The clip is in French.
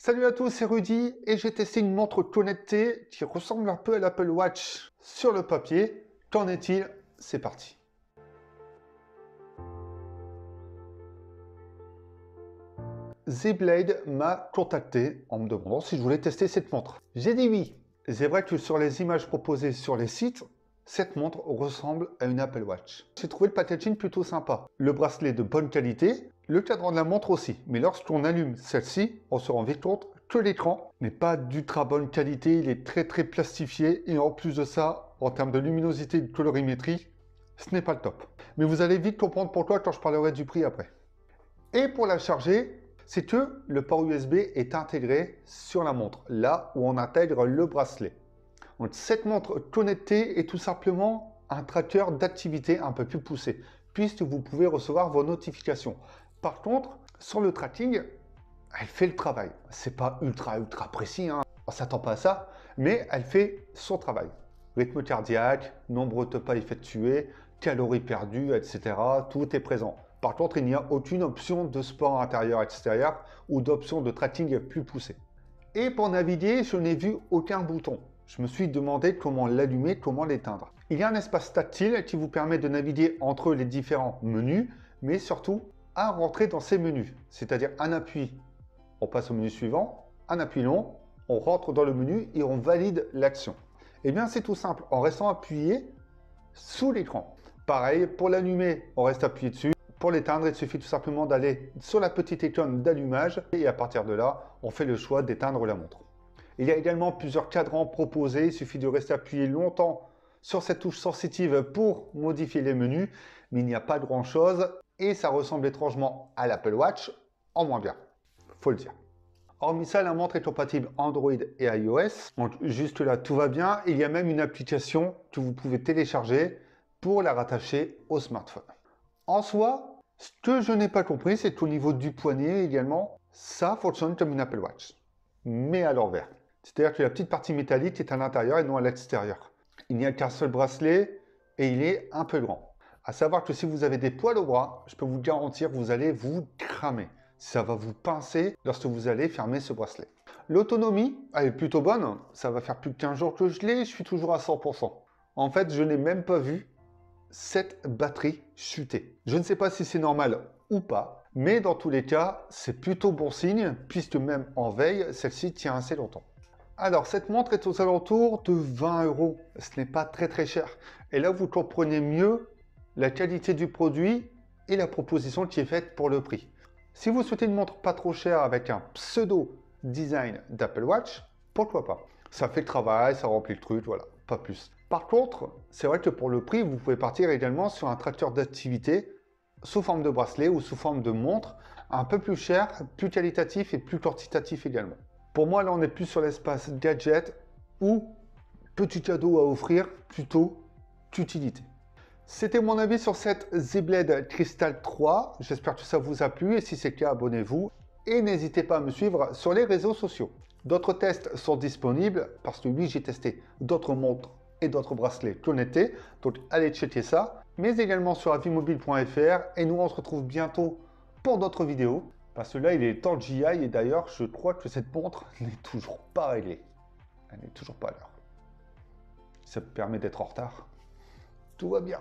Salut à tous, c'est Rudy et j'ai testé une montre connectée qui ressemble un peu à l'Apple Watch sur le papier. Qu'en est-il? C'est parti. Z-Blade m'a contacté en me demandant si je voulais tester cette montre. J'ai dit oui. C'est vrai que sur les images proposées sur les sites, cette montre ressemble à une Apple Watch. J'ai trouvé le packaging plutôt sympa. Le bracelet de bonne qualité, le cadran de la montre aussi. Mais lorsqu'on allume celle-ci, on se rend vite compte que l'écran n'est pas d'ultra bonne qualité, il est très plastifié et en plus de ça, en termes de luminosité et de colorimétrie, ce n'est pas le top. Mais vous allez vite comprendre pourquoi quand je parlerai du prix après. Et pour la charger, c'est que le port USB est intégré sur la montre, là où on intègre le bracelet. Donc cette montre connectée est tout simplement un tracker d'activité un peu plus poussé, puisque vous pouvez recevoir vos notifications. Par contre, sur le tracking, elle fait le travail. C'est pas ultra précis, hein. On s'attend pas à ça, mais elle fait son travail. Rythme cardiaque, nombre de pas effectués, calories perdues, etc. Tout est présent. Par contre, il n'y a aucune option de sport intérieur-extérieur ou d'option de tracking plus poussée. Et pour naviguer, je n'ai vu aucun bouton. Je me suis demandé comment l'allumer, comment l'éteindre. Il y a un espace tactile qui vous permet de naviguer entre les différents menus, mais surtout à rentrer dans ces menus. C'est-à-dire un appui, on passe au menu suivant, un appui long, on rentre dans le menu et on valide l'action. Eh bien, c'est tout simple, en restant appuyé sous l'écran. Pareil, pour l'allumer, on reste appuyé dessus. Pour l'éteindre, il suffit tout simplement d'aller sur la petite icône d'allumage et à partir de là, on fait le choix d'éteindre la montre. Il y a également plusieurs cadrans proposés, il suffit de rester appuyé longtemps sur cette touche sensitive pour modifier les menus, mais il n'y a pas grand chose et ça ressemble étrangement à l'Apple Watch, en moins bien, faut le dire. Hormis ça, la montre est compatible Android et iOS, donc juste là tout va bien. Il y a même une application que vous pouvez télécharger pour la rattacher au smartphone. En soi, ce que je n'ai pas compris, c'est qu'au niveau du poignet également, ça fonctionne comme une Apple Watch, mais à l'envers. C'est-à-dire que la petite partie métallique est à l'intérieur et non à l'extérieur. Il n'y a qu'un seul bracelet et il est un peu grand. À savoir que si vous avez des poils au bras, je peux vous garantir que vous allez vous cramer. Ça va vous pincer lorsque vous allez fermer ce bracelet. L'autonomie, elle est plutôt bonne. Ça va faire plus de 15 jours que je l'ai, je suis toujours à 100%. En fait, je n'ai même pas vu cette batterie chuter. Je ne sais pas si c'est normal ou pas, mais dans tous les cas, c'est plutôt bon signe, puisque même en veille, celle-ci tient assez longtemps. Alors, cette montre est aux alentours de 20 €. Ce n'est pas très cher. Et là, vous comprenez mieux la qualité du produit et la proposition qui est faite pour le prix. Si vous souhaitez une montre pas trop chère avec un pseudo design d'Apple Watch, pourquoi pas? Ça fait le travail, ça remplit le truc, voilà, pas plus. Par contre, c'est vrai que pour le prix, vous pouvez partir également sur un tracker d'activité sous forme de bracelet ou sous forme de montre, un peu plus cher, plus qualitatif et plus quantitatif également. Pour moi, là, on est plus sur l'espace gadget ou petit cadeau à offrir plutôt qu'utilité. C'était mon avis sur cette Z-Blade Crystal 3. J'espère que ça vous a plu et si c'est le cas, abonnez-vous. Et n'hésitez pas à me suivre sur les réseaux sociaux. D'autres tests sont disponibles parce que oui, j'ai testé d'autres montres et d'autres bracelets connectés. Donc allez checker ça. Mais également sur avimobile.fr. Et nous, on se retrouve bientôt pour d'autres vidéos. Parce que là, il est temps que j'y aille. Et d'ailleurs, je crois que cette montre n'est toujours pas réglée. Elle n'est toujours pas à l'heure. Ça me permet d'être en retard. Tout va bien.